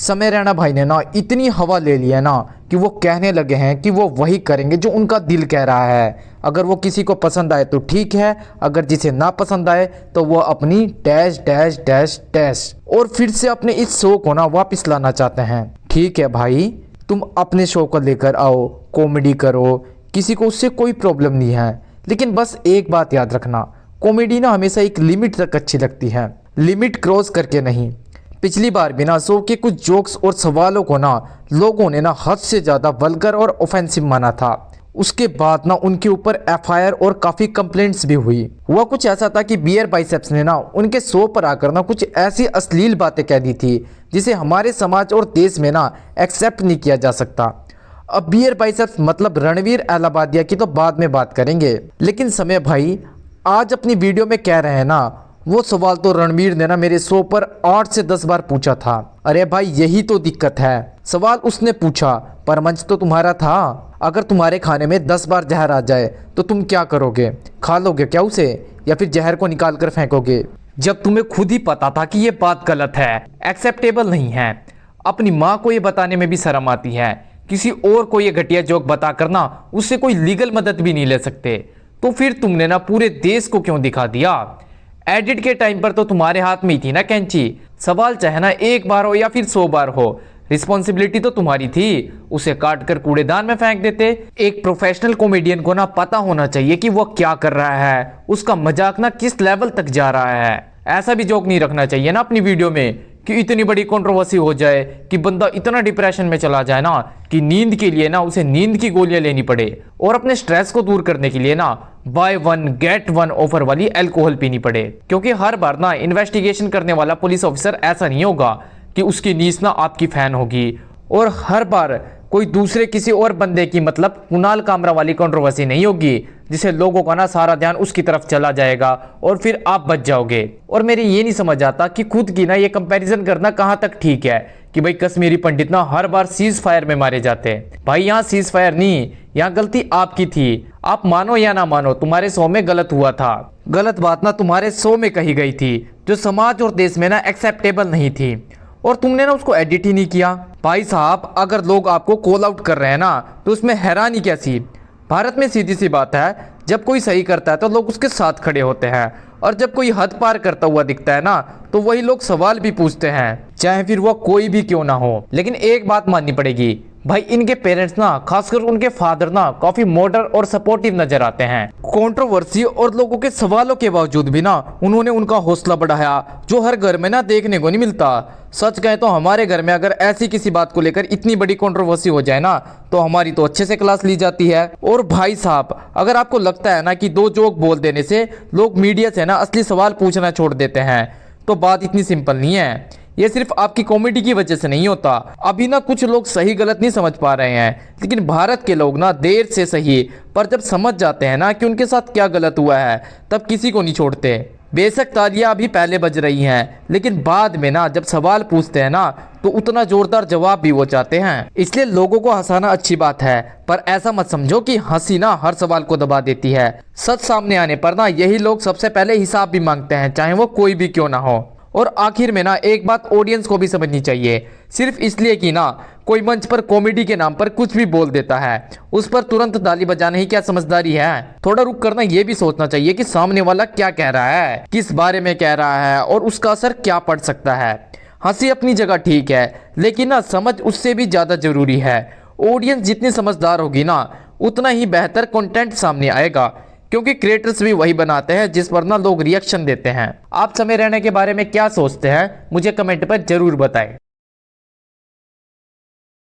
समय रैना भाई ने ना इतनी हवा ले ली है ना कि वो कहने लगे हैं कि वो वही करेंगे जो उनका दिल कह रहा है। अगर वो किसी को पसंद आए तो ठीक है, अगर जिसे ना पसंद आए तो वो अपनी डैश डैश डैश डैश और फिर से अपने इस शो को ना वापस लाना चाहते हैं। ठीक है भाई, तुम अपने शो को लेकर आओ, कॉमेडी करो, किसी को उससे कोई प्रॉब्लम नहीं है, लेकिन बस एक बात याद रखना, कॉमेडी ना हमेशा एक लिमिट तक अच्छी लगती है, लिमिट क्रॉस करके नहीं। पिछली बार भी ना शो के कुछ जोक्स और सवालों को ना लोगों ने ना हद से ज़्यादा वल्गर और ऑफेंसिव माना था। उसके बाद ना उनके ऊपर एफआईआर और काफ़ी कंप्लेंट्स भी हुई। हुआ कुछ ऐसा था कि बियर बाइसेप्स ने ना उनके शो पर आकर ना कुछ ऐसी अश्लील बातें कह दी थी जिसे हमारे समाज और देश में ना एक्सेप्ट नहीं किया जा सकता। अब बियर बाइसेप्स मतलब रणवीर अहलावालिया की तो बाद में बात करेंगे, लेकिन समय भाई आज अपनी वीडियो में कह रहे हैं ना वो सवाल तो रणवीर ने ना मेरे शो पर 8 से 10 बार पूछा था। अरे भाई यही तो दिक्कत है, सवाल उसने पूछा पर मंच तो तुम्हारा था। अगर तुम्हारे खाने में 10 बार जहर आ जाए तो तुम क्या करोगे? खा लोगे क्या उसे, या फिर जहर को निकाल कर फेंकोगे? जब तुम्हें खुद ही पता था कि ये बात गलत है, एक्सेप्टेबल नहीं है। अपनी माँ को ये बताने में भी शर्म आती है, किसी और को ये घटिया जोक बता कर ना उससे कोई लीगल मदद भी नहीं ले सकते, तो फिर तुमने ना पूरे देश को क्यों दिखा दिया? एडिट के टाइम पर तो तुम्हारे हाथ में ही थी ना कैंची। सवाल चाहे ना एक बार हो या फिर 100 बार हो, रिस्पॉन्सिबिलिटी तो तुम्हारी थी, उसे काट कर कूड़ेदान में फेंक देते। एक प्रोफेशनल कॉमेडियन को ना पता होना चाहिए कि वो क्या कर रहा है, उसका मजाक ना किस लेवल तक जा रहा है। ऐसा भी जोक नहीं रखना चाहिए ना अपनी वीडियो में कि इतनी बड़ी कंट्रोवर्सी हो जाए कि बंदा इतना डिप्रेशन में चला जाए ना कि नींद के लिए ना उसे नींद की गोलियां लेनी पड़े, और अपने स्ट्रेस को दूर करने के लिए ना बाय 1 गेट 1 ऑफर वाली अल्कोहल पीनी पड़े। क्योंकि हर बार ना इन्वेस्टिगेशन करने वाला पुलिस ऑफिसर ऐसा नहीं होगा कि उसकी नीस ना आपकी फैन होगी, और हर बार कोई दूसरे किसी और बंदे की मतलब कुणाल कामरा वाली कंट्रोवर्सी नहीं होगी जिसे लोगों का ना सारा ध्यान उसकी तरफ चला जाएगा और फिर आप बच जाओगे। और मेरी ये नहीं समझ आता कि खुद की ना ये कंपैरिजन करना कहाँ तक ठीक है कि भाई कश्मीरी पंडित ना हर बार सीज फायर में मारे जाते हैं। भाई यहाँ सीज फायर नहीं, यहाँ गलती आपकी थी। आप मानो या ना मानो, तुम्हारे शो में गलत हुआ था। गलत बात ना तुम्हारे शो में कही गई थी जो समाज और देश में ना एक्सेप्टेबल नहीं थी, और तुमने ना उसको एडिट ही नहीं किया। भाई साहब अगर लोग आपको कॉल आउट कर रहे हैं ना तो उसमें हैरानी कैसी? भारत में सीधी सी बात है, जब कोई सही करता है तो लोग उसके साथ खड़े होते हैं, और जब कोई हद पार करता हुआ दिखता है ना तो वही लोग सवाल भी पूछते हैं, चाहे फिर वो कोई भी क्यों ना हो। लेकिन एक बात माननी पड़ेगी भाई, इनके पेरेंट्स ना खासकर उनके फादर ना काफी मॉडर्न और सपोर्टिव नजर आते हैं। कंट्रोवर्सी और लोगों के सवालों के बावजूद भी ना उन्होंने उनका हौसला बढ़ाया, जो हर घर में ना देखने को नहीं मिलता। सच कहें तो हमारे घर में अगर ऐसी किसी बात को लेकर इतनी बड़ी कंट्रोवर्सी हो जाए ना तो हमारी तो अच्छे से क्लास ली जाती है। और भाई साहब अगर आपको लगता है ना कि 2 जोक बोल देने से लोग मीडिया से ना असली सवाल पूछना छोड़ देते हैं, तो बात इतनी सिंपल नहीं है। ये सिर्फ आपकी कॉमेडी की वजह से नहीं होता। अभी ना कुछ लोग सही गलत नहीं समझ पा रहे हैं, लेकिन भारत के लोग ना देर से सही पर जब समझ जाते हैं ना कि उनके साथ क्या गलत हुआ है तब किसी को नहीं छोड़ते। बेशक तालियां अभी पहले बज रही हैं, लेकिन बाद में ना जब सवाल पूछते हैं ना तो उतना जोरदार जवाब भी वो चाहते हैं। इसलिए लोगों को हंसाना अच्छी बात है, पर ऐसा मत समझो कि हंसी ना हर सवाल को दबा देती है। सच सामने आने पर ना यही लोग सबसे पहले हिसाब भी मांगते हैं, चाहे वो कोई भी क्यों ना हो। और आखिर में ना एक बात ऑडियंस को भी समझनी चाहिए, सिर्फ इसलिए कि ना कोई मंच पर कॉमेडी के नाम पर कुछ भी बोल देता है उस पर तुरंत ताली बजाना ही क्या समझदारी है? थोड़ा रुक करना ये भी सोचना चाहिए कि सामने वाला क्या कह रहा है, किस बारे में कह रहा है और उसका असर क्या पड़ सकता है। हंसी अपनी जगह ठीक है, लेकिन ना समझ उससे भी ज्यादा जरूरी है। ऑडियंस जितनी समझदार होगी ना उतना ही बेहतर कंटेंट सामने आएगा, क्योंकि क्रिएटर्स भी वही बनाते हैं जिस पर ना लोग रिएक्शन देते हैं। आप समय रहने के बारे में क्या सोचते हैं मुझे कमेंट पर जरूर बताएं।